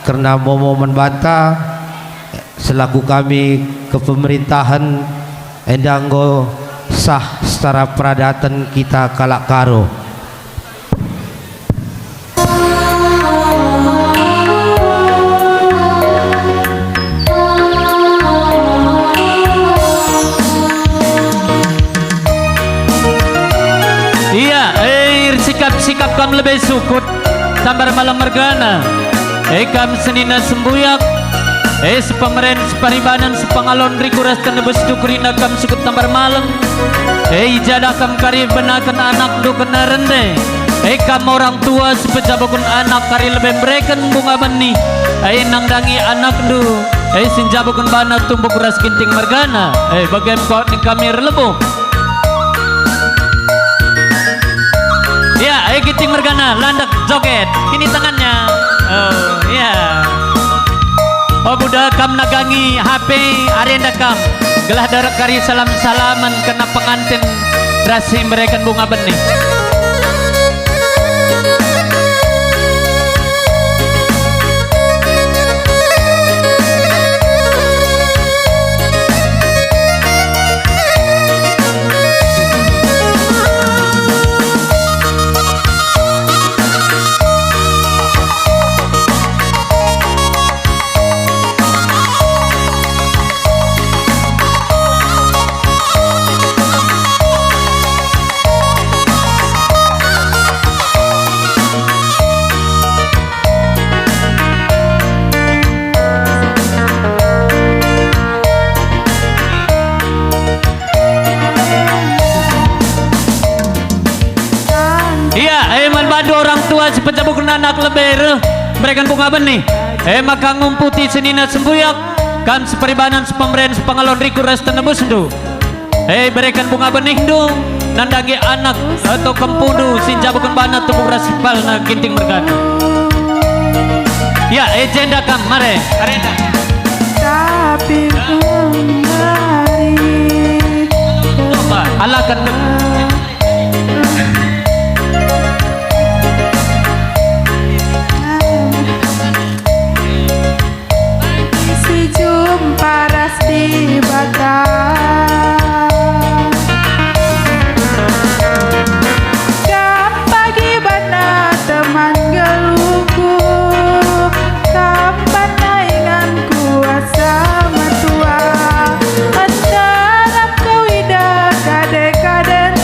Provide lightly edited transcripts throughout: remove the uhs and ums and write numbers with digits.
karena Momo membantah selaku kami kepemerintahan endanggo sah secara peradatan kita kalak karo. Iya, sikap kam lebih sukut sambar malam mergana. Kam senina sembuyak. Sepameren separibanan sepangalon rikuras tenebus dukurina kam sukut tambar malam. Jadah kam kari benakan anak du kena rende. Kam orang tua sepejabukun anak kari lebih mereken bunga benih. Nangdangi anak du. Sinjabukun bana tumbuk ras kinting mergana. Bagaimana kami relebu. Ya, kinting mergana landak joget. Kini tangannya. Oh, ya. Oh budak kam nagangi HP arenda kam gelah darak kari salam-salaman kena pengantin rasi mereka bunga benih. Orang tua si pencabuk anak lebih mereka bunga benih maka ngumputi senina sembuyak kan seperibanan sepemberian sepangalon riku res tenebus du berikan bunga benih du nandagi anak atau kempudu sinjabukan bana tembuk rasipal na kinting mergana ya jenda kam mare arenda tapi kembali alakan paras di batang kam pagi bana teman geluku kam bana ingan kuasa matua antara kau ida kade kaden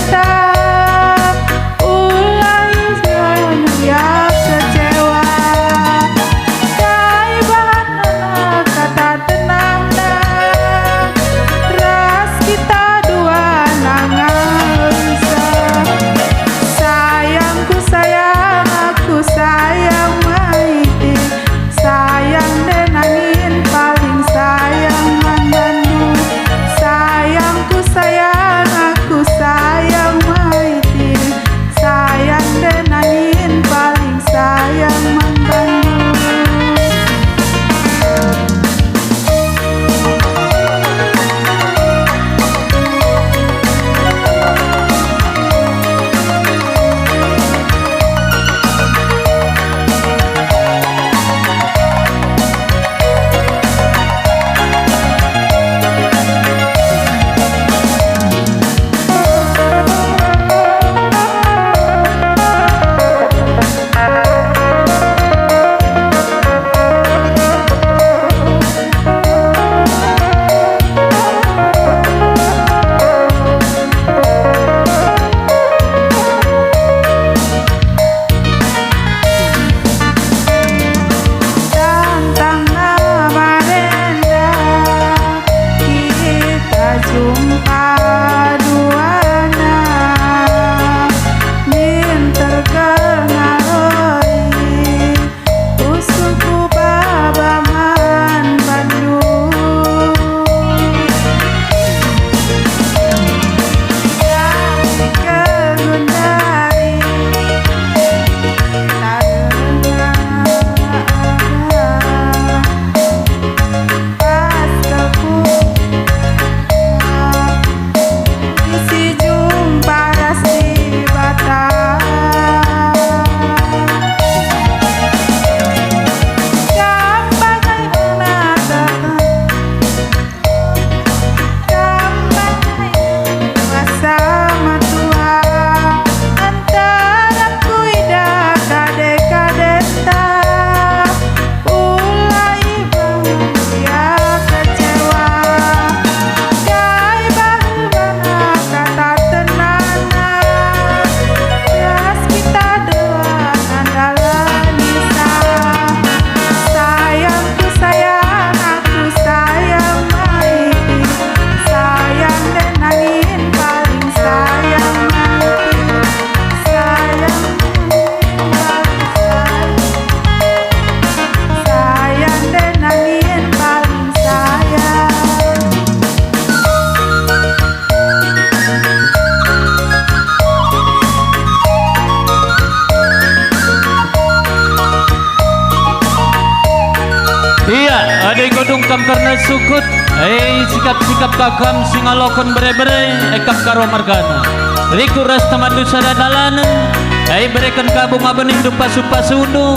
Iya, ada godung kam karena sukut. Sikap-sikap kakam singalokon bere-bere ekap karo margana. Riku ras tamadu sadadalan. Berikan kabung abening dupa supa sudu.